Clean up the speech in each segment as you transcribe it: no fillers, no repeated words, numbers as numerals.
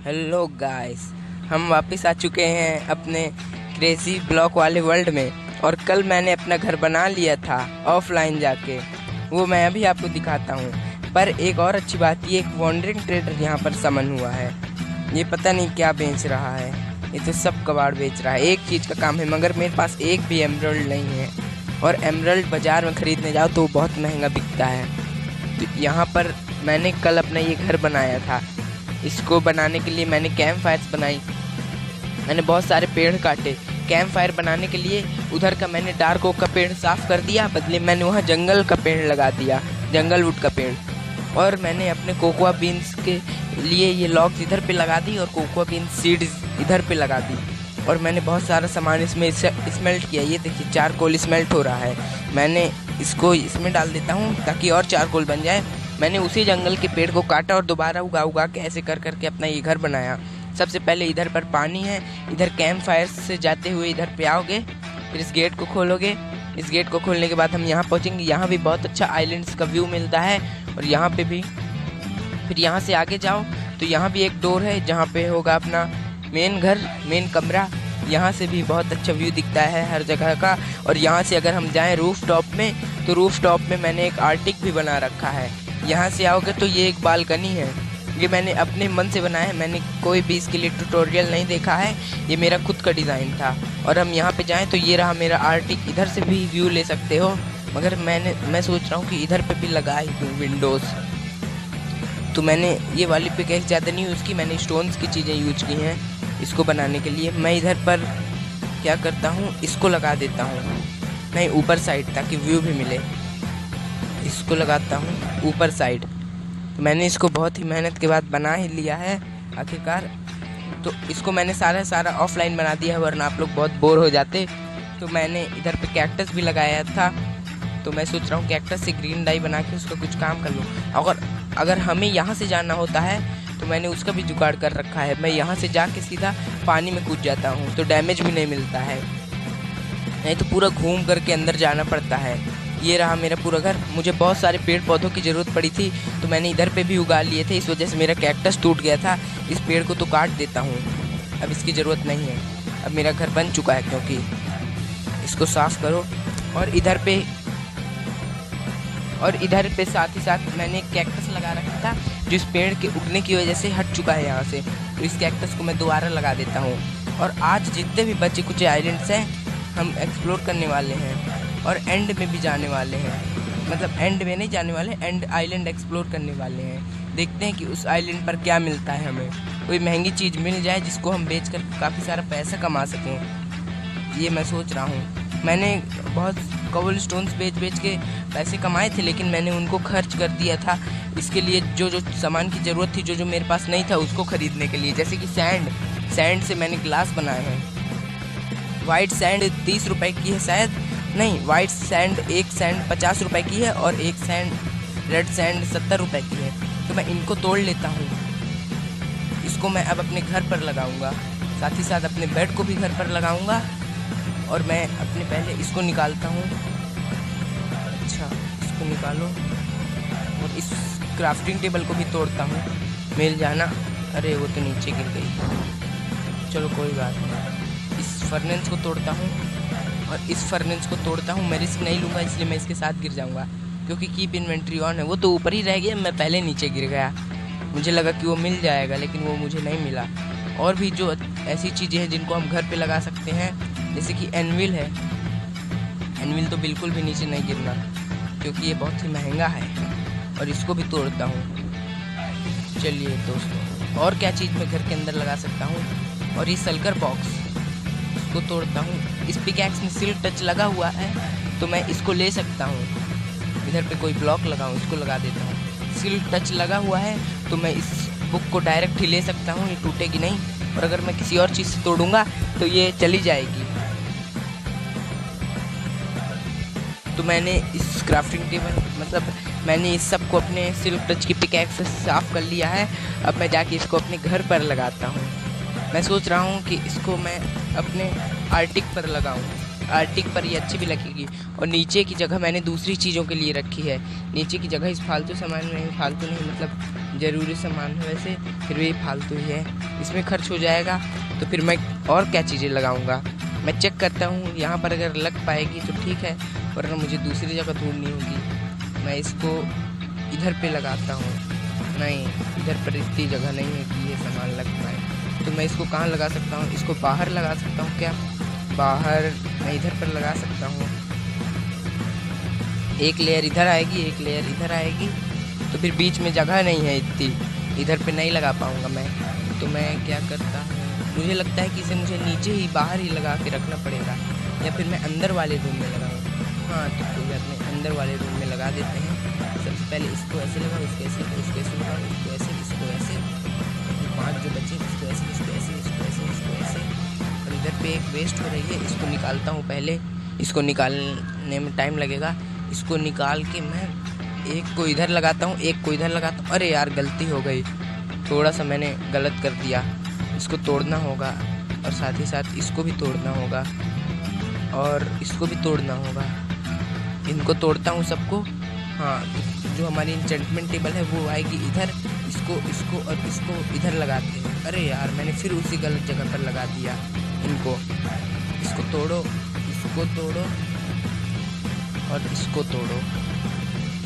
Hello guys, हम वापस आ चुके हैं अपने क्रेजी ब्लॉक वाले वर्ल्ड में। और कल मैंने अपना घर बना लिया था ऑफलाइन जाके, वो मैं अभी आपको दिखाता हूँ। पर एक और अच्छी बात, ये एक वॉन्डरिंग ट्रेडर यहाँ पर समन हुआ है। ये पता नहीं क्या बेच रहा है, ये तो सब कबाड़ बेच रहा है। एक चीज़ का काम है, मगर मेरे पास एक भी एमरल्ड नहीं है। और एमरल्ड बाज़ार में ख़रीदने जाओ तो बहुत महंगा बिकता है। तो यहाँ पर मैंने कल अपना ये घर बनाया था। इसको बनाने के लिए मैंने कैंप फायर्स बनाई, मैंने बहुत सारे पेड़ काटे। कैंप फायर बनाने के लिए उधर का मैंने डार्क ओक का पेड़ साफ़ कर दिया, बदले मैंने वहाँ जंगल का पेड़ लगा दिया, जंगल वुड का पेड़। और मैंने अपने कोकोआ बीन्स के लिए ये लॉग्स इधर पे लगा दी और कोकोआ बीन्स सीड्स इधर पे लगा दी। और मैंने बहुत सारा सामान इसमें स्मेल्ट किया। ये देखिए चारकोल स्मेल्ट हो रहा है। मैंने इसको इसमें डाल देता हूँ ताकि और चारकोल बन जाए। मैंने उसी जंगल के पेड़ को काटा और दोबारा उगा के ऐसे कर करके अपना ये घर बनाया। सबसे पहले इधर पर पानी है, इधर कैंप फायर से जाते हुए इधर पे आओगे, फिर इस गेट को खोलोगे। इस गेट को खोलने के बाद हम यहाँ पहुँचेंगे। यहाँ भी बहुत अच्छा आइलैंड्स का व्यू मिलता है। और यहाँ पे भी फिर यहाँ से आगे जाओ तो यहाँ भी एक डोर है जहाँ पे होगा अपना मेन घर, मेन कमरा। यहाँ से भी बहुत अच्छा व्यू दिखता है हर जगह का। और यहाँ से अगर हम जाएँ रूफ टॉप में, तो रूफ टॉप में मैंने एक आर्टिक भी बना रखा है। यहाँ से आओगे तो ये एक बालकनी है, ये मैंने अपने मन से बनाया है। मैंने कोई भी इसके लिए ट्यूटोरियल नहीं देखा है, ये मेरा खुद का डिज़ाइन था। और हम यहाँ पे जाएं तो ये रहा मेरा आर्टिक। इधर से भी व्यू ले सकते हो, मगर मैं सोच रहा हूँ कि इधर पे भी लगा ही दूँ विंडोज़। तो मैंने ये वाली पिकैक्स ज़्यादा नहीं यूज़ की, मैंने स्टोन्स की चीज़ें यूज की हैं इसको बनाने के लिए। मैं इधर पर क्या करता हूँ, इसको लगा देता हूँ, नहीं ऊपर साइड, ताकि व्यू भी मिले। इसको लगाता हूँ ऊपर साइड। तो मैंने इसको बहुत ही मेहनत के बाद बना ही लिया है आखिरकार। तो इसको मैंने सारा ऑफलाइन बना दिया है, वरना आप लोग बहुत बोर हो जाते। तो मैंने इधर पे कैक्टस भी लगाया था, तो मैं सोच रहा हूँ कैक्टस से ग्रीन डाई बना के उसका कुछ काम कर लूँ। अगर हमें यहाँ से जाना होता है तो मैंने उसका भी जुगाड़ कर रखा है। मैं यहाँ से जाके सीधा पानी में कूद जाता हूँ, तो डैमेज भी नहीं मिलता है, नहीं तो पूरा घूम करके अंदर जाना पड़ता है। ये रहा मेरा पूरा घर। मुझे बहुत सारे पेड़ पौधों की ज़रूरत पड़ी थी, तो मैंने इधर पे भी उगा लिए थे। इस वजह से मेरा कैक्टस टूट गया था। इस पेड़ को तो काट देता हूँ, अब इसकी ज़रूरत नहीं है। अब मेरा घर बन चुका है, क्योंकि इसको साफ़ करो। और इधर पे साथ ही साथ मैंने एक कैक्टस लगा रखा था, जो इस पेड़ के उगने की वजह से हट चुका है यहाँ से। तो इस कैक्टस को मैं दोबारा लगा देता हूँ। और आज जितने भी बचे कुछ आइलैंड्स हैं हम एक्सप्लोर करने वाले हैं, और एंड में भी जाने वाले हैं। मतलब एंड में नहीं जाने वाले, एंड आइलैंड एक्सप्लोर करने वाले हैं। देखते हैं कि उस आइलैंड पर क्या मिलता है। हमें कोई महंगी चीज़ मिल जाए जिसको हम बेचकर काफ़ी सारा पैसा कमा सकें, ये मैं सोच रहा हूँ। मैंने बहुत कबल स्टोन्स बेच के पैसे कमाए थे, लेकिन मैंने उनको खर्च कर दिया था इसके लिए जो सामान की ज़रूरत थी, जो मेरे पास नहीं था उसको ख़रीदने के लिए। जैसे कि सैंड से मैंने ग्लास बनाए हैं। वाइट सैंड 30 रुपए की है शायद, नहीं, वाइट सैंड एक सैंड 50 रुपए की है, और एक सैंड रेड सैंड 70 रुपए की है। तो मैं इनको तोड़ लेता हूँ। इसको मैं अब अपने घर पर लगाऊंगा, साथ ही साथ अपने बेड को भी घर पर लगाऊंगा। और मैं अपने पहले इसको निकालता हूँ। अच्छा, इसको निकालो। और इस क्राफ्टिंग टेबल को भी तोड़ता हूँ। मिल जाना, अरे वो तो नीचे गिर गई, चलो कोई बात नहीं। इस फर्नेस को तोड़ता हूँ, और इस फर्नेस को तोड़ता हूँ। मैं रिस्क नहीं लूँगा, इसलिए मैं इसके साथ गिर जाऊँगा, क्योंकि कीप इन्वेंट्री ऑन है। वो तो ऊपर ही रह गया, मैं पहले नीचे गिर गया। मुझे लगा कि वो मिल जाएगा, लेकिन वो मुझे नहीं मिला। और भी जो ऐसी चीज़ें हैं जिनको हम घर पे लगा सकते हैं, जैसे कि एनविल है। एनविल तो बिल्कुल भी नीचे नहीं गिरना, क्योंकि ये बहुत ही महंगा है। और इसको भी तोड़ता हूँ। चलिए दोस्तों, और क्या चीज़ मैं घर के अंदर लगा सकता हूँ। और ये सल्कर बॉक्स, इसको तोड़ता हूँ। इस पिकैक्स में सिल्क टच लगा हुआ है, तो मैं इसको ले सकता हूँ। इधर पे कोई ब्लॉक लगाऊँ, इसको लगा देता हूँ। सिल्क टच लगा हुआ है, तो मैं इस बुक को डायरेक्ट ही ले सकता हूँ, ये टूटेगी नहीं। और अगर मैं किसी और चीज़ से तोड़ूंगा तो ये चली जाएगी। तो मैंने इस क्राफ्टिंग टेबल, मतलब मैंने इस सब को अपने सिल्क टच की पिकैक्स से साफ़ कर लिया है। अब मैं जाके इसको अपने घर पर लगाता हूँ। मैं सोच रहा हूँ कि इसको मैं अपने आर्टिक पर लगाऊँ। आर्टिक पर ये अच्छी भी लगेगी। और नीचे की जगह मैंने दूसरी चीज़ों के लिए रखी है। नीचे की जगह इस फालतू सामान में, फालतू नहीं मतलब ज़रूरी सामान है वैसे, फिर भी फालतू ही है, इसमें खर्च हो जाएगा। तो फिर मैं और क्या चीज़ें लगाऊंगा, मैं चेक करता हूँ यहाँ पर अगर लग पाएगी तो ठीक है, वरना मुझे दूसरी जगह ढूंढनी होगी। मैं इसको इधर पे लगाता हूँ, नहीं इधर पर इतनी जगह नहीं है कि ये सामान लग पाए। तो मैं इसको कहाँ लगा सकता हूँ, इसको बाहर लगा सकता हूँ क्या, बाहर मैं इधर पर लगा सकता हूँ। एक लेयर इधर आएगी, एक लेयर इधर आएगी, तो फिर बीच में जगह नहीं है इतनी, इधर पे नहीं लगा पाऊँगा मैं। तो मैं क्या करता हूँ, मुझे लगता है कि इसे मुझे नीचे ही बाहर ही लगा के रखना पड़ेगा, या फिर मैं अंदर वाले रूम में लगाऊँ। हाँ तो कोई बात नहीं, अंदर वाले रूम में लगा देते हैं। सबसे पहले इसको ऐसे लगाओ, इसको ऐसे, इसको ऐसे लगाओ, इसको ऐसे, इसको ऐसे, 5 जो बचे इसको ऐसे, इसको ऐसे, इसको ऐसे, इसको ऐसे। और इधर पे एक वेस्ट हो रही है, इसको निकालता हूँ पहले, इसको निकालने में टाइम लगेगा। इसको निकाल के मैं एक को इधर लगाता हूँ, एक को इधर लगाता हूँ। अरे यार गलती हो गई, थोड़ा सा मैंने गलत कर दिया। इसको तोड़ना होगा और साथ ही साथ इसको भी तोड़ना होगा और इसको भी तोड़ना होगा। इनको तोड़ता हूँ सबको। हाँ जो हमारी इंचेंटमेंट टेबल है वो आएगी इधर, इसको और इसको इधर लगाते हैं। अरे यार मैंने फिर उसी गलत जगह पर लगा दिया इनको। इसको तोड़ो, इसको तोड़ो और इसको तोड़ो,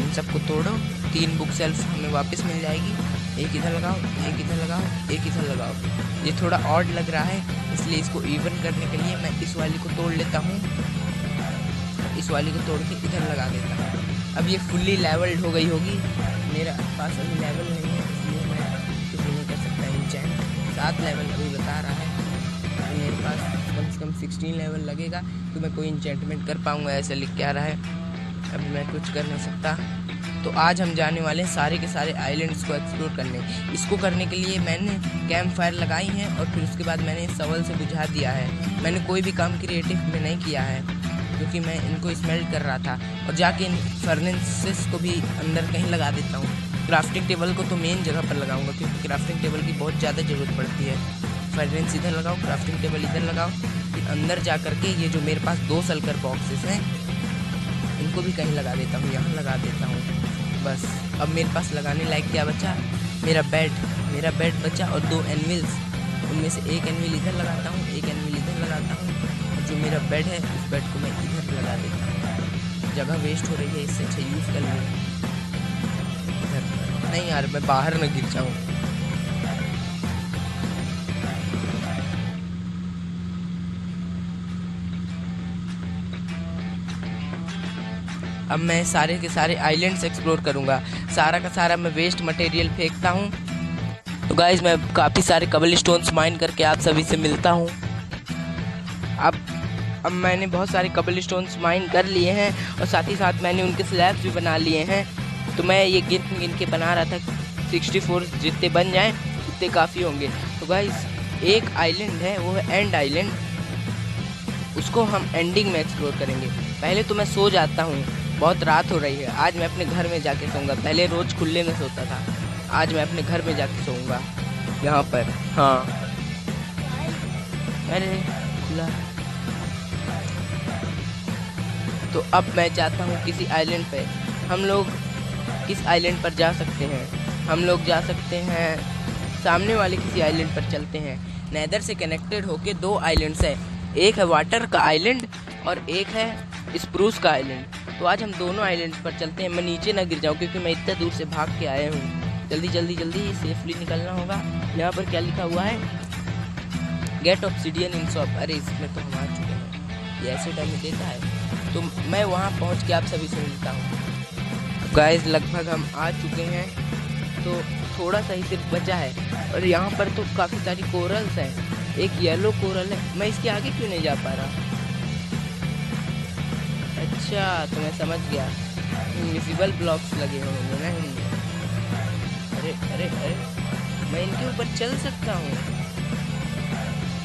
इन सबको तोड़ो। 3 बुक सेल्फ हमें वापस मिल जाएगी। एक इधर लगाओ, एक इधर लगाओ, एक इधर लगाओ। ये थोड़ा ऑड लग रहा है, इसलिए इसको इवन करने के लिए मैं इस वाली को तोड़ लेता हूँ, इस वाली को तोड़ के इधर लगा देता हूँ। अब ये फुल्ली लेवल्ड हो गई होगी। मेरा पास अभी लेवल नहीं है, इसलिए मैं कुछ नहीं कर सकता। इंचेंट 7 लेवल अभी बता रहा है, तो मेरे पास कम से कम 16 लेवल लगेगा तो मैं कोई इंचेंटमेंट कर पाऊँगा, ऐसा लिख के आ रहा है। अभी मैं कुछ कर नहीं सकता। तो आज हम जाने वाले हैं सारे के सारे आइलैंड्स को एक्सप्लोर करने। इसको करने के लिए मैंने कैंप फायर लगाई है और फिर उसके बाद मैंने सवल से बुझा दिया है। मैंने कोई भी काम क्रिएटिव में नहीं किया है क्योंकि मैं इनको स्मेल्ट कर रहा था। और जाके इन फर्नेसेस को भी अंदर कहीं लगा देता हूँ। क्राफ्टिंग टेबल को तो मेन जगह पर लगाऊंगा क्योंकि क्राफ्टिंग टेबल की बहुत ज़्यादा ज़रूरत पड़ती है। फर्नेस इधर लगाओ, क्राफ्टिंग टेबल इधर लगाओ, फिर अंदर जा करके ये जो मेरे पास 2 सल्कर बॉक्सेस हैं इनको भी कहीं लगा देता हूँ, यहाँ लगा देता हूँ। बस अब मेरे पास लगाने लायक क्या बचा, मेरा बेड बचा और 2 एनविल्स। उनमें से एक एनविल इधर लगाता हूँ, एक एनविल इधर लगाता हूँ, और जो मेरा बेड है उस बेड को मैं इधर लगा देता हूँ। जगह वेस्ट हो रही है, इससे अच्छा यूज़ कर लूँ इधर। नहीं यार मैं बाहर न गिर जाऊँ। अब मैं सारे के सारे आइलैंड्स एक्सप्लोर करूंगा। सारा का सारा मैं वेस्ट मटेरियल फेंकता हूं। तो गाइस मैं काफ़ी सारे कबल स्टोन्स माइन करके आप सभी से मिलता हूं। अब मैंने बहुत सारे कबल स्टोन्स माइन कर लिए हैं और साथ ही साथ मैंने उनके स्लैब्स भी बना लिए हैं। तो मैं ये गिन के बना रहा था, 64 जितने बन जाएँ उतने काफ़ी होंगे। तो गाइस एक आइलैंड है, वो है एंड आइलैंड, उसको हम एंडिंग में एक्सप्लोर करेंगे। पहले तो मैं सो जाता हूँ, बहुत रात हो रही है। आज मैं अपने घर में जाके सोऊंगा। पहले रोज़ खुले में सोता था, आज मैं अपने घर में जाके सोऊंगा यहाँ पर। हाँ अरे खुला। तो अब मैं चाहता हूँ किसी आइलैंड पे, हम लोग किस आइलैंड पर जा सकते हैं, हम लोग जा सकते हैं सामने वाले किसी आइलैंड पर चलते हैं। नेदर से कनेक्टेड होके 2 आइलैंड्स है, एक है वाटर का आइलैंड और एक है स्प्रूस का आइलैंड। तो आज हम दोनों आइलैंड्स पर चलते हैं। मैं नीचे ना गिर जाऊँ क्योंकि मैं इतना दूर से भाग के आया हूँ। जल्दी जल्दी जल्दी सेफली निकलना होगा। यहाँ पर क्या लिखा हुआ है, गेट ऑब्सिडियन इन शॉप। अरे इसमें तो हम आ चुके हैं, ये ऐसे टाइम में देता है। तो मैं वहाँ पहुँच के आप सभी से मिलता हूँ। गाइस लगभग हम आ चुके हैं, तो थोड़ा सा ही सिर्फ बचा है। और यहाँ पर तो काफ़ी सारी कोरल्स हैं, एक येलो कोरल है। मैं इसके आगे क्यों नहीं जा पा रहा? अच्छा तो मैं समझ गया, इनविजिबल ब्लॉक्स लगे होंगे ना इनमें। अरे अरे अरे मैं इनके ऊपर चल सकता हूँ।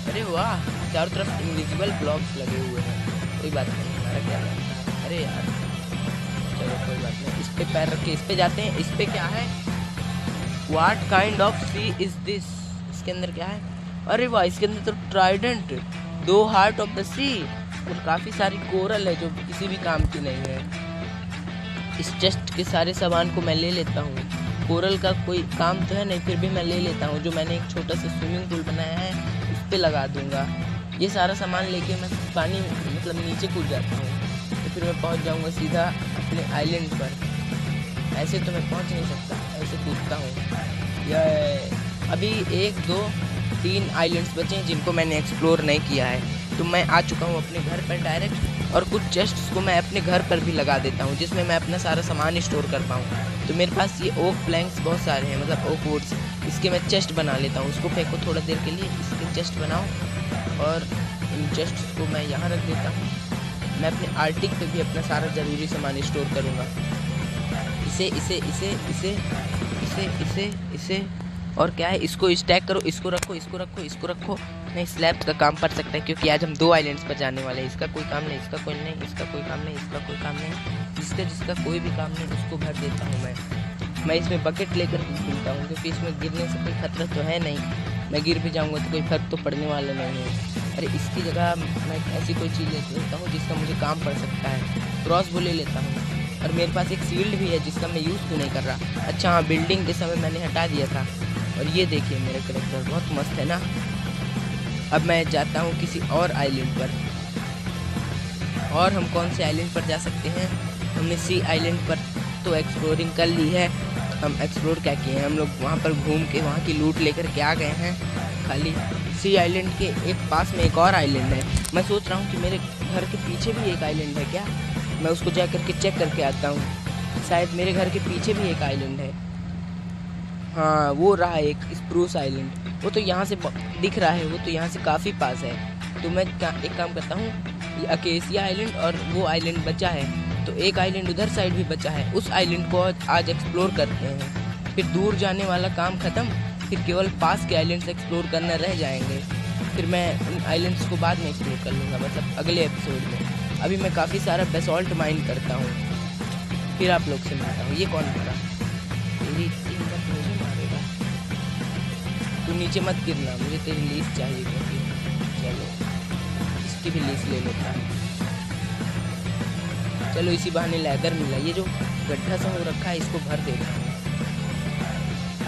अरे वाह, चारों तरफ इनविजिबल ब्लॉक्स लगे हुए हैं। कोई बात नहीं, हमारा क्या लगता है। अरे यार चलो कोई बात नहीं, इस पे पैर रख के इस पे जाते हैं। इस पे क्या है, what kind of sea is this? इसके अंदर क्या है? अरे वाह, इसके अंदर तो trident, 2 heart of the sea और काफ़ी सारी कोरल है जो किसी भी काम की नहीं है। इस चेस्ट के सारे सामान को मैं ले लेता हूँ। कोरल का कोई काम तो है नहीं, फिर भी मैं ले लेता हूँ। जो मैंने एक छोटा सा स्विमिंग पूल बनाया है उस पर लगा दूँगा। ये सारा सामान लेके मैं पानी मतलब नीचे कूद जाता हूँ, तो फिर मैं पहुँच जाऊँगा सीधा अपने आइलैंड पर। ऐसे तो मैं पहुँच नहीं सकता, ऐसे कूदता हूँ। यह अभी 1 2 3 आइलैंड्स बचे हैं जिनको मैंने एक्सप्लोर नहीं किया है। तो मैं आ चुका हूँ अपने घर पर डायरेक्ट, और कुछ चेस्ट्स को मैं अपने घर पर भी लगा देता हूँ जिसमें मैं अपना सारा सामान स्टोर कर पाऊँ। तो मेरे पास ये ओक प्लैंक्स बहुत सारे हैं, मतलब ओक वुड्स। इसके मैं चेस्ट बना लेता हूँ, उसको फेंको थोड़ा देर के लिए, इसके चेस्ट बनाओ, और इन चेस्ट्स को मैं यहाँ रख देता हूँ। मैं अपने आर्टिक पे भी अपना सारा ज़रूरी सामान स्टोर करूँगा। इसे इसे इसे इसे इसे इसे इसे और क्या है, इसको स्टैक करो, इसको रखो, इसको रखो, इसको रखो। नहीं, स्लैब्स का काम पड़ सकता है क्योंकि आज हम 2 आइलैंड्स पर जाने वाले हैं। इसका कोई काम नहीं, इसका कोई नहीं, इसका कोई काम नहीं, इसका कोई काम नहीं। जिसका कोई भी काम नहीं उसको भर देता हूँ मैं इसमें बकेट लेकर घूमता हूँ क्योंकि इसमें गिरने से कोई खतरा तो है नहीं। मैं गिर भी जाऊँगा तो कोई फर्क तो पड़ने वाला नहीं है। अरे इसकी जगह मैं ऐसी कोई चीज़ ले लेता हूँ जिसका मुझे काम पड़ सकता है। क्रॉस बो ले लेता हूँ, और मेरे पास एक शील्ड भी है जिसका मैं यूज़ भी नहीं कर रहा। अच्छा हाँ, बिल्डिंग के समय मैंने हटा दिया था। और ये देखिए मेरा कैरेक्टर बहुत मस्त है ना। अब मैं जाता हूँ किसी और आइलैंड पर। और हम कौन से आइलैंड पर जा सकते हैं? हमने सी आइलैंड पर तो एक्सप्लोरिंग कर ली है। हम एक्सप्लोर क्या किए हैं, हम लोग वहाँ पर घूम के वहाँ की लूट लेकर के आ गए हैं। खाली सी आइलैंड के एक पास में एक और आइलैंड है। मैं सोच रहा हूँ कि मेरे घर के पीछे भी एक आइलैंड है क्या। मैं उसको जा कर के चेक करके आता हूँ। शायद मेरे घर के पीछे भी एक आइलैंड है। हाँ, वो रहा एक स्प्रूस आइलैंड। वो तो यहाँ से दिख रहा है, वो तो यहाँ से काफ़ी पास है। तो मैं एक काम करता हूँ, ये अकेसिया आइलैंड और वो आइलैंड बचा है, तो एक आइलैंड उधर साइड भी बचा है, उस आइलैंड को आज एक्सप्लोर करते हैं। फिर दूर जाने वाला काम ख़त्म, फिर केवल पास के आइलैंड्स एक्सप्लोर करना रह जाएंगे। फिर मैं उन आइलैंड्स को बाद में एक्सप्लोर कर लूँगा, मतलब अगले एपिसोड में। अभी मैं काफ़ी सारा बेसॉल्ट माइन करता हूँ, फिर आप लोग से मिलता हूँ। ये कौन मारा? तेरी मुझे मारेगा। तू नीचे मत गिरना, मुझे तेरी लीस चाहिए क्योंकि चलो इसकी भी लीस ले लेता हूँ। चलो इसी बहाने लेदर मिला। ये जो गड्ढा सा हो रखा है इसको भर देता हूँ।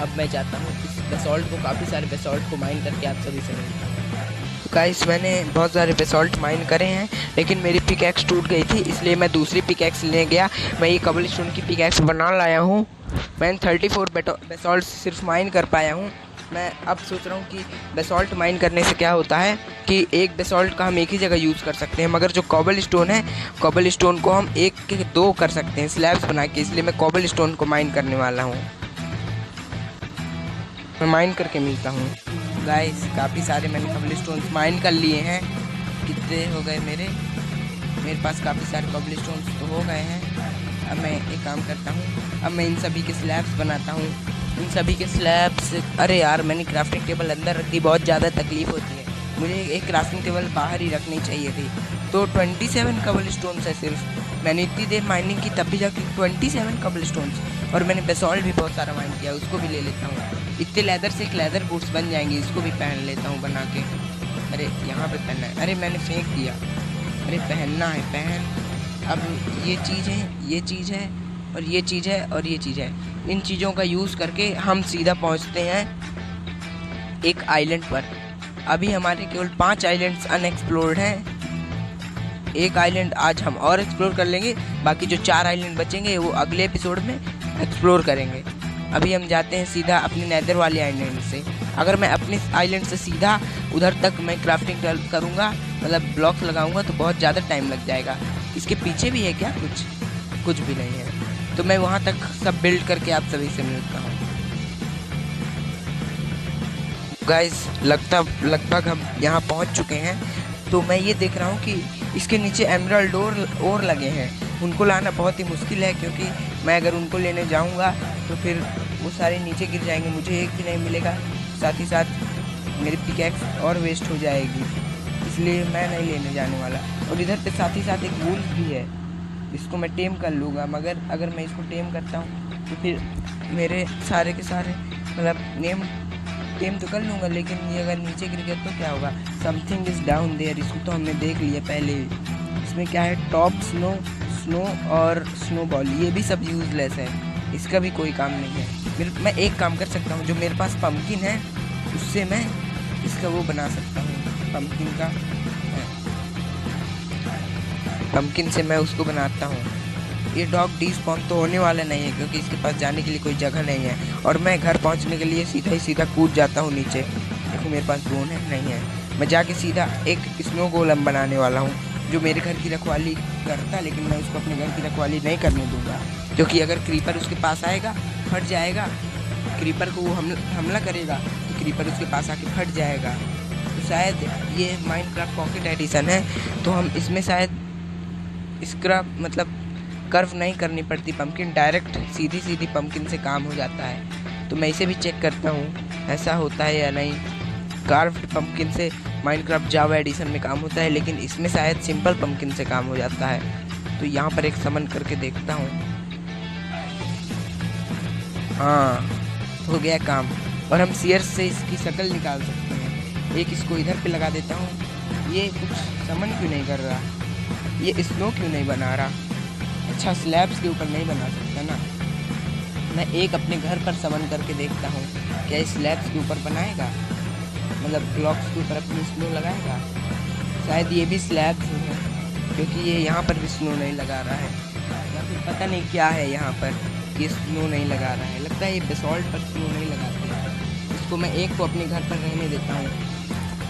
अब मैं चाहता हूँ इस बेसॉल्ट को, काफ़ी सारे बेसॉल्ट को माइन करके आप सभी से मिलता हूँ। तो गाइस, मैंने बहुत सारे बेसॉल्ट माइन करे हैं, लेकिन मेरी पिकैक्स टूट गई थी, इसलिए मैं दूसरी पिकैक्स ले गया। मैं ये कबलस्टोन की पिकैक्स बना लाया हूँ। मैंने 34 बेसॉल्ट सिर्फ माइन कर पाया हूँ। मैं अब सोच रहा हूँ कि बेसॉल्ट माइन करने से क्या होता है कि एक बेसॉल्ट का हम एक ही जगह यूज़ कर सकते हैं, मगर जो कॉबल स्टोन है, कॉबल स्टोन को हम 1 के 2 कर सकते हैं स्लैब्स बना के। इसलिए मैं कॉबल स्टोन को माइन करने वाला हूँ। मैं माइन करके मिलता हूँ। गाइस, काफ़ी सारे मैंने कॉबल स्टोन्स माइन कर लिए हैं। कितने हो गए मेरे पास काफ़ी सारे कॉबल स्टोन्स तो हो गए हैं। अब मैं एक काम करता हूँ, अब मैं इन सभी के स्लैब्स बनाता हूँ। इन सभी के स्लैब्स, अरे यार, मैंने क्राफ्टिंग टेबल अंदर रख दी, बहुत ज़्यादा तकलीफ़ होती है। मुझे एक क्राफ्टिंग टेबल बाहर ही रखनी चाहिए थी। तो 27 कबल स्टोन्स है सिर्फ। मैंने इतनी देर माइनिंग की तब भी जाके 27 कबल स्टोन्स। और मैंने बेसॉल्ट भी बहुत सारा माइन किया, उसको भी ले लेता हूँ। इतने लेदर से एक लेदर बूट्स बन जाएंगे, इसको भी पहन लेता हूँ बना के। अरे यहाँ पे पहनना है, अरे मैंने फेंक दिया। अरे पहनना है, पहन। अब ये चीज़ है, ये चीज़ है, और ये चीज़ है, और ये चीज़ है। इन चीज़ों का यूज़ करके हम सीधा पहुँचते हैं एक आइलैंड पर। अभी हमारे केवल 5 आइलैंड्स अनएक्सप्लोर्ड हैं। एक आइलैंड आज हम और एक्सप्लोर कर लेंगे, बाकी जो 4 आइलैंड बचेंगे वो अगले एपिसोड में एक्सप्लोर करेंगे। अभी हम जाते हैं सीधा अपने नेदर वाले आइलैंड से। अगर मैं अपने आइलैंड से सीधा उधर तक मैं क्राफ्टिंग करूँगा, मतलब ब्लॉक्स लगाऊंगा, तो बहुत ज़्यादा टाइम लग जाएगा। इसके पीछे भी है क्या कुछ भी नहीं है। तो मैं वहाँ तक सब बिल्ड करके आप सभी से मिलता हूँ। गाइस, लगभग हम यहाँ पहुँच चुके हैं। तो मैं ये देख रहा हूँ कि इसके नीचे एमराल्ड और लगे हैं। उनको लाना बहुत ही मुश्किल है, क्योंकि मैं अगर उनको लेने जाऊँगा तो फिर वो सारे नीचे गिर जाएंगे, मुझे एक भी नहीं मिलेगा। साथ ही साथ मेरी पिकैक्स और वेस्ट हो जाएगी, इसलिए मैं नहीं लेने जाने वाला। और इधर पे साथ ही साथ एक वुल्फ भी है, इसको मैं टेम कर लूँगा। मगर अगर मैं इसको टेम करता हूँ तो फिर मेरे सारे के सारे मतलब टेम तो कर लूँगा, लेकिन ये अगर नीचे गिर गया तो क्या होगा। समथिंग इज़ डाउन देयर, इसको तो हमने देख लिया पहले ही। इसमें क्या है, टॉप स्नो और स्नोबॉल, ये भी सब यूज़लेस है, इसका भी कोई काम नहीं है। मैं एक काम कर सकता हूँ, जो मेरे पास पम्पकिन है उससे मैं इसका वो बना सकता हूँ, पम्पकिन से मैं उसको बनाता हूँ। ये डॉग डिस्पॉन तो होने वाला नहीं है क्योंकि इसके पास जाने के लिए कोई जगह नहीं है, और मैं घर पहुँचने के लिए सीधा कूद जाता हूँ नीचे। देखो मेरे पास ड्रोन है नहीं है, मैं जाके सीधा एक स्नो गोलम बनाने वाला हूँ जो मेरे घर की रखवाली करता, लेकिन मैं उसको अपने घर की रखवाली नहीं करने दूंगा क्योंकि अगर क्रीपर उसके पास आएगा फट जाएगा, क्रीपर को वो हमला करेगा तो क्रीपर उसके पास आके फट जाएगा। तो शायद ये माइनक्राफ्ट पॉकेट एडिशन है तो हम इसमें शायद इसका मतलब कर्व नहीं करनी पड़ती, पम्पकिन डायरेक्ट सीधी पम्पकिन से काम हो जाता है। तो मैं इसे भी चेक करता हूँ ऐसा होता है या नहीं। कार्व्ड पम्पकिन से माइनक्राफ्ट जावा एडिशन में काम होता है, लेकिन इसमें शायद सिंपल पम्पकिन से काम हो जाता है। तो यहाँ पर एक समन करके देखता हूँ। हाँ हो गया काम, और हम सीयर से इसकी शक्ल निकाल सकते हैं। एक इसको इधर पे लगा देता हूँ। ये कुछ समन क्यों नहीं कर रहा, ये स्नो क्यों नहीं बना रहा? अच्छा स्लैब्स के ऊपर नहीं बना सकता ना। मैं एक अपने घर पर समन करके देखता हूँ, क्या इस स्लैब्स के ऊपर बनाएगा, मतलब ब्लॉक्स के ऊपर अपनी स्नो लगाएगा। शायद ये भी स्लैब्स है क्योंकि ये यहाँ पर भी स्नो नहीं लगा रहा है, या फिर पता नहीं क्या है यहाँ पर कि स्नो नहीं लगा रहा है। लगता है ये बेसॉल्ट पर स्नो नहीं लगाते। इसको मैं एक को अपने घर पर रहने देता हूँ,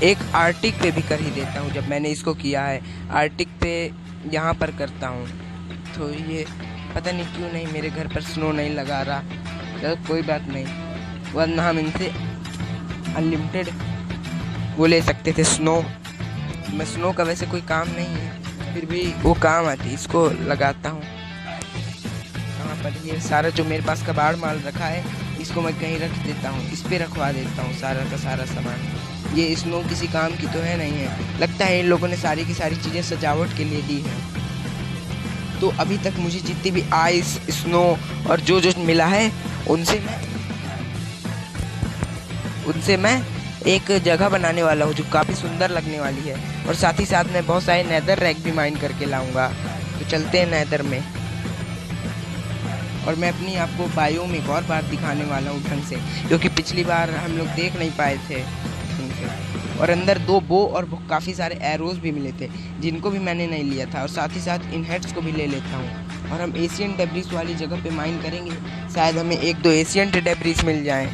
एक आर्टिक पे भी कर ही देता हूँ। जब मैंने इसको किया है आर्टिक पे यहाँ पर करता हूँ, तो ये पता नहीं क्यों नहीं मेरे घर पर स्नो नहीं लगा रहा। चलो कोई बात नहीं, वरना हम इनसे अनलिमिटेड वो ले सकते थे स्नो। मैं स्नो का वैसे कोई काम नहीं है, फिर भी वो काम आती, इसको लगाता हूँ। यहाँ पर ये सारा जो मेरे पास कबाड़ माल रखा है इसको मैं कहीं रख देता हूँ, इस पे रखवा देता हूँ सारा का सारा सामान। ये स्नो किसी काम की तो है नहीं है, लगता है इन लोगों ने सारी की सारी चीज़ें सजावट के लिए दी हैं। तो अभी तक मुझे जितनी भी आइस स्नो और जो जो मिला है उनसे मैं एक जगह बनाने वाला हूँ जो काफ़ी सुंदर लगने वाली है, और साथ ही साथ मैं बहुत सारे नेदर रैक भी माइन करके लाऊंगा। तो चलते हैं नेदर में, और मैं अपनी आपको बायोम एक और बार दिखाने वाला हूँ ढंग से, क्योंकि पिछली बार हम लोग देख नहीं पाए थे ढंग से। और अंदर 2 बो और काफ़ी सारे एरोज भी मिले थे जिनको भी मैंने नहीं लिया था, और साथ ही साथ इन हेड्स को भी ले लेता हूँ। और हम एशियन डेब्रिस वाली जगह पे माइन करेंगे, शायद हमें 1-2 एशियन डेब्रिस मिल जाएं।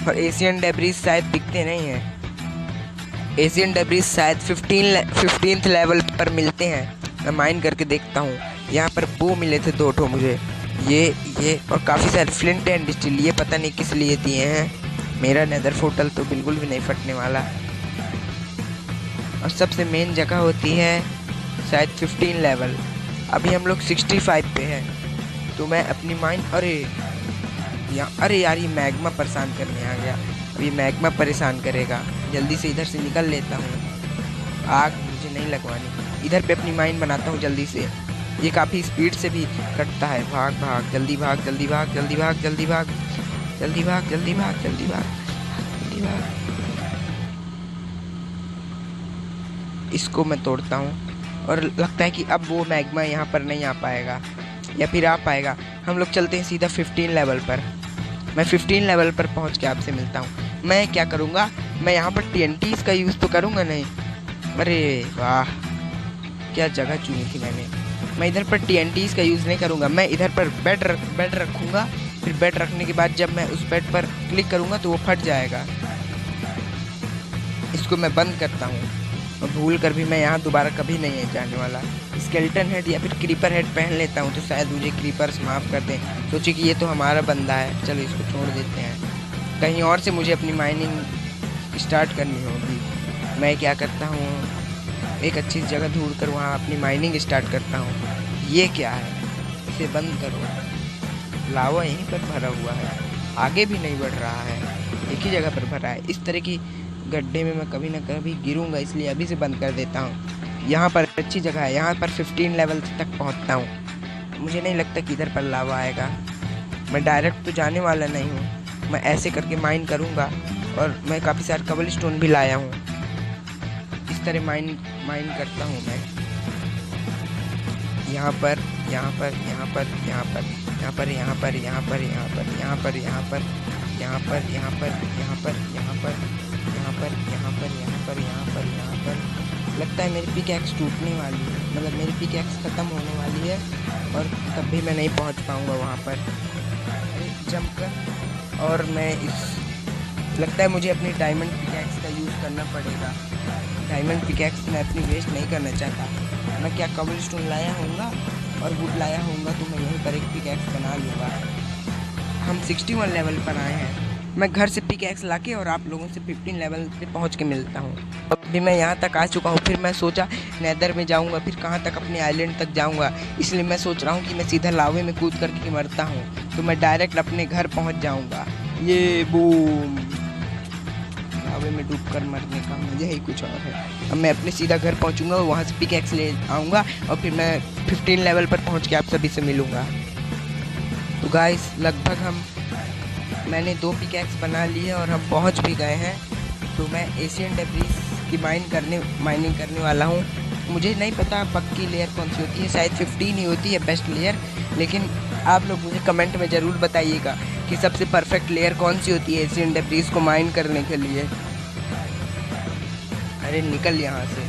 और एशियन डेब्रिस शायद दिखते नहीं हैं, एशियन डेब्रिस शायद 15th लेवल पर मिलते हैं। मैं माइन करके देखता हूँ। यहाँ पर बो मिले थे 2 ठो मुझे, ये और काफ़ी सारे फ्लिंट एंड स्टील, ये पता नहीं किस लिए दिए हैं। मेरा नेदर पोर्टल तो बिल्कुल भी नहीं फटने वाला। और सबसे मेन जगह होती है शायद 15 लेवल, अभी हम लोग 65 पे हैं। तो मैं अपनी माइन, अरे यार ये मैग्मा परेशान करने आ गया। अभी मैग्मा परेशान करेगा, जल्दी से इधर से निकल लेता हूँ। आग मुझे नहीं लगवानी, इधर पे अपनी माइन बनाता हूँ जल्दी से। ये काफ़ी स्पीड से भी कटता है। भाग जल्दी भाग जल्दी भाग जल्दी भाग जल्दी भाग जल्दी भाग जल्दी भाग जल्दी भाग जल्दी भाग। इसको मैं तोड़ता हूँ, और लगता है कि अब वो मैग्मा यहाँ पर नहीं आ पाएगा, या फिर आ पाएगा। हम लोग चलते हैं सीधा 15 लेवल पर। मैं 15 लेवल पर पहुँच के आपसे मिलता हूँ। मैं क्या करूँगा, मैं यहाँ पर TNTs का यूज़ तो करूँगा नहीं। अरे वाह क्या जगह चुनी थी मैंने। मैं इधर पर TNTs का यूज़ नहीं करूँगा, मैं इधर पर बेड रखूँगा। फिर बेड रखने के बाद जब मैं उस बेड पर क्लिक करूँगा तो वो फट जाएगा। इसको मैं बंद करता हूँ, और भूल कर भी मैं यहाँ दोबारा कभी नहीं जाने वाला। स्केलेटन हेड या फिर क्रीपर हेड पहन लेता हूँ तो शायद मुझे क्रीपर्स माफ़ कर दें। सोचिए कि ये तो हमारा बंदा है, चलो इसको छोड़ देते हैं। कहीं और से मुझे अपनी माइनिंग स्टार्ट करनी होगी। मैं क्या करता हूँ, एक अच्छी जगह ढूंढ कर वहाँ अपनी माइनिंग स्टार्ट करता हूँ। ये क्या है, इसे बंद करो। लावा यहीं पर भरा हुआ है, आगे भी नहीं बढ़ रहा है, एक ही जगह पर भरा है। इस तरह की गड्ढे में मैं कभी ना कभी गिरूंगा, इसलिए अभी से बंद कर देता हूँ। यहाँ पर अच्छी जगह है, यहाँ पर 15 लेवल तक पहुँचता हूँ। मुझे नहीं लगता कि इधर पर लावा आएगा। मैं डायरेक्ट तो जाने वाला नहीं हूँ, मैं ऐसे करके माइन करूँगा। और मैं काफ़ी सारे कबल स्टोन भी लाया हूँ। इस तरह माइन करता हूँ मैं। यहाँ पर यहाँ पर यहाँ पर यहाँ पर यहाँ पर यहाँ पर यहाँ पर यहाँ पर यहाँ पर यहाँ पर यहाँ पर यहाँ पर यहाँ पर यहाँ पर यहाँ पर यहाँ पर लगता है मेरी पिकैक्स टूटने वाली है, मतलब मेरी पिकैक्स ख़त्म होने वाली है और तब भी मैं नहीं पहुँच पाऊँगा वहाँ पर। अरे जंप कर, और मैं लगता है मुझे अपनी डायमंड पिकैक्स का यूज़ करना पड़ेगा। डायमंड पिकैक्स मैं अपनी वेस्ट नहीं करना चाहता। मैं क्या कबल स्टोन लाया होऊंगा और वुड लाया होऊंगा तो मैं यहीं पर एक पिकैक्स बना लूँगा। हम 61 लेवल पर आए हैं। मैं घर से पिकैक्स लाके और आप लोगों से 15 लेवल पे पहुंच के मिलता हूं। अभी मैं यहां तक आ चुका हूं, फिर मैं सोचा नेदर में जाऊंगा, फिर कहां तक अपने आइलैंड तक जाऊंगा। इसलिए मैं सोच रहा हूं कि मैं सीधा लावे में कूद करके मरता हूं तो मैं डायरेक्ट अपने घर पहुंच जाऊंगा। ये बूम, लावे में डूब कर मरने का मजा ही कुछ और है। अब मैं अपने सीधा घर पहुंचूंगा और वहां से पिकैक्स ले आऊँगा और फिर मैं 15 लेवल पर पहुँच के आप सभी से मिलूँगा। तो गाइस लगभग मैंने 2 पिकैक्स बना ली है और हम पहुंच भी गए हैं। तो मैं एशियन डेब्रिस की माइनिंग करने वाला हूं। मुझे नहीं पता पक्की लेयर कौन सी होती है, शायद 15 ही होती है बेस्ट लेयर, लेकिन आप लोग मुझे कमेंट में ज़रूर बताइएगा कि सबसे परफेक्ट लेयर कौन सी होती है एशियन डेब्रिस को माइन करने के लिए। अरे निकल यहाँ से,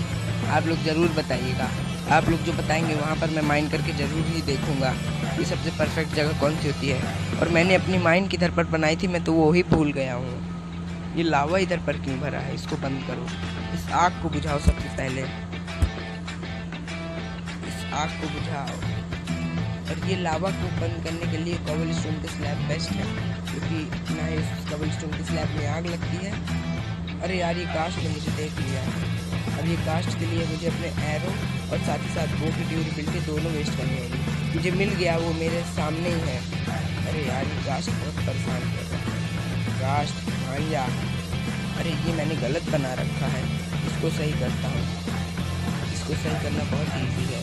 आप लोग ज़रूर बताइएगा। आप लोग जो बताएंगे वहाँ पर मैं माइन करके ज़रूर ही देखूँगा ये सबसे परफेक्ट जगह कौन सी होती है। और मैंने अपनी माइन किधर पर बनाई थी मैं तो वो ही भूल गया हूँ। ये लावा इधर पर क्यों भरा है, इसको बंद करो। इस आग को बुझाओ सबसे पहले, इस आग को बुझाओ। और ये लावा को बंद करने के लिए कबल स्टोन के स्लैब बेस्ट है, क्योंकि ना इस कबल स्टोन के स्लैब में आग लगती है। अरे यार ये कास्ट ने मुझे देख लिया। अब ये कास्ट के लिए मुझे अपने एरो और साथ ही साथ बो की ड्यूरेबिलिटी दोनों वेस्ट करनी होगी। मुझे मिल गया, वो मेरे सामने ही है। अरे यार ये कास्ट बहुत परेशान कर रहा है। कास्ट मान जा। अरे ये मैंने गलत बना रखा है, इसको सही करता हूँ। इसको सही करना बहुत ईजी है।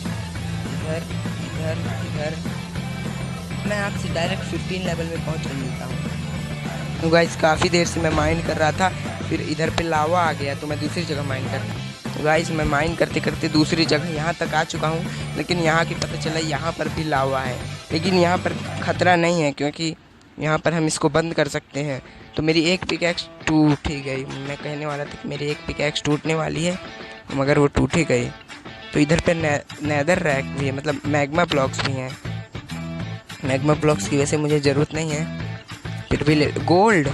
इधर इधर इधर मैं आपसे डायरेक्ट 15 लेवल में पहुँच मिलता हूँ। तो गाइस काफ़ी देर से मैं माइन कर रहा था, फिर इधर पे लावा आ गया तो मैं दूसरी जगह माइन करता। तो गाइस मैं माइन करते करते दूसरी जगह यहाँ तक आ चुका हूँ, लेकिन यहाँ की पता चला यहाँ पर भी लावा है, लेकिन यहाँ पर खतरा नहीं है क्योंकि यहाँ पर हम इसको बंद कर सकते हैं। तो मेरी एक पिकैक्स टूट ही गई। मैं कहने वाला था कि मेरी एक पिकैक्स टूटने वाली है, मगर वो टूट ही गई। तो इधर पे नेदर रैक भी है, मतलब मैग्मा ब्लॉक्स भी हैं। मैग्मा ब्लॉक्स की वैसे मुझे ज़रूरत नहीं है, फिर भी गोल्ड,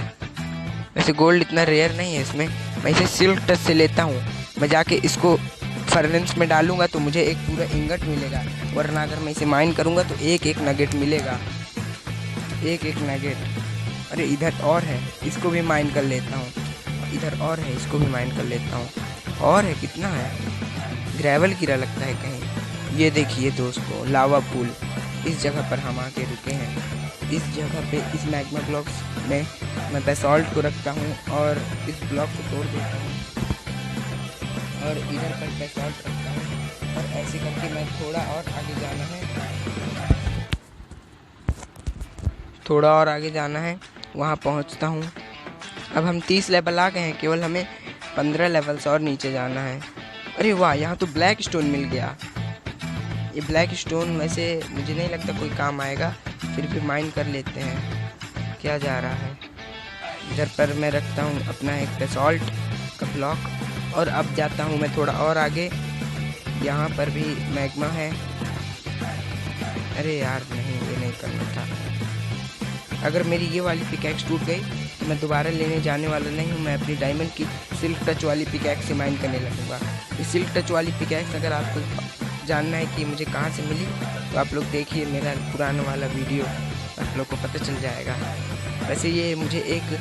वैसे गोल्ड इतना रेयर नहीं है इसमें। मैं इसे सिल्क टच से लेता हूँ। मैं जाके इसको फर्नेस में डालूंगा तो मुझे एक पूरा इंगट मिलेगा, वरना अगर मैं इसे माइन करूँगा तो एक एक नगेट मिलेगा, एक एक नगेट। अरे इधर और है, इसको भी माइन कर लेता हूँ। इधर और है, इसको भी माइन कर लेता हूँ। और है, कितना है, ग्रेवल गिरा लगता है कहीं। ये देखिए दोस्तों लावा पूल, इस जगह पर हम आके रुके हैं। इस जगह पे इस मैग्मा ब्लॉक्स में मैं बेसॉल्ट को रखता हूँ और इस ब्लॉक को तोड़ देता हूँ और इधर पर बेसॉल्ट रखता हूँ और ऐसे करके मैं थोड़ा और आगे जाना है, थोड़ा और आगे जाना है, वहाँ पहुँचता हूँ। अब हम 30 लेवल आ गए हैं, केवल हमें 15 लेवल्स और नीचे जाना है। अरे वाह, यहाँ तो ब्लैक स्टोन मिल गया। ये ब्लैक स्टोन वैसे मुझे नहीं लगता कोई काम आएगा, फिर भी माइन कर लेते हैं। क्या जा रहा है, इधर पर मैं रखता हूँ अपना एक बेसॉल्ट का ब्लॉक और अब जाता हूँ मैं थोड़ा और आगे। यहाँ पर भी मैग्मा है। अरे यार नहीं, ये नहीं करना था। अगर मेरी ये वाली पिकैक्स टूट गई तो मैं दोबारा लेने जाने वाला नहीं हूँ। मैं अपनी डायमंड की सिल्क टच वाली पिकैक्स से माइन करने लगूँगा। ये सिल्क टच वाली पिकैक्स अगर आपको जानना है कि मुझे कहाँ से मिली तो आप लोग देखिए मेरा पुराना वाला वीडियो, आप लोग को पता चल जाएगा। वैसे ये मुझे एक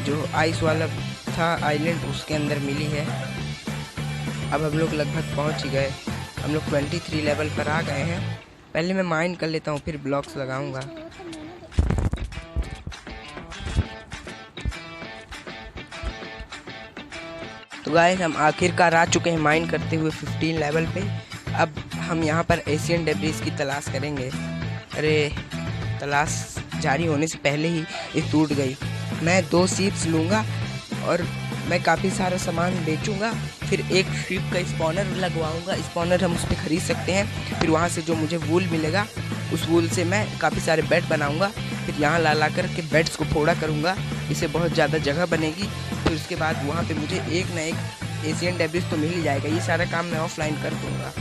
जो आइस वाला था आइलैंड, उसके अंदर मिली है। अब हम लोग लगभग पहुँच ही गए, हम लोग 23 लेवल पर आ गए हैं। पहले मैं माइन कर लेता हूँ, फिर ब्लॉक्स लगाऊंगा। तो गाइस हम आखिरकार आ चुके हैं माइन करते हुए 15 लेवल पे। अब हम यहाँ पर एशियन डेब्रिस की तलाश करेंगे। अरे तलाश जारी होने से पहले ही ये टूट गई। मैं 2 शीप्स लूँगा और मैं काफ़ी सारा सामान बेचूँगा, फिर एक शीप का स्पॉनर लगवाऊँगा। स्पॉनर हम उस पर ख़रीद सकते हैं, फिर वहाँ से जो मुझे वूल मिलेगा उस वूल से मैं काफ़ी सारे बेड बनाऊंगा, फिर यहाँ ला कर के बेड्स को फोड़ा करूँगा, इससे बहुत ज़्यादा जगह बनेगी। फिर उसके बाद वहाँ पे मुझे एक ना एक एशियन डेब्रिस तो मिल ही जाएगा। ये सारा काम मैं ऑफलाइन कर दूँगा।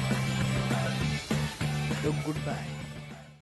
तो गुड बाय।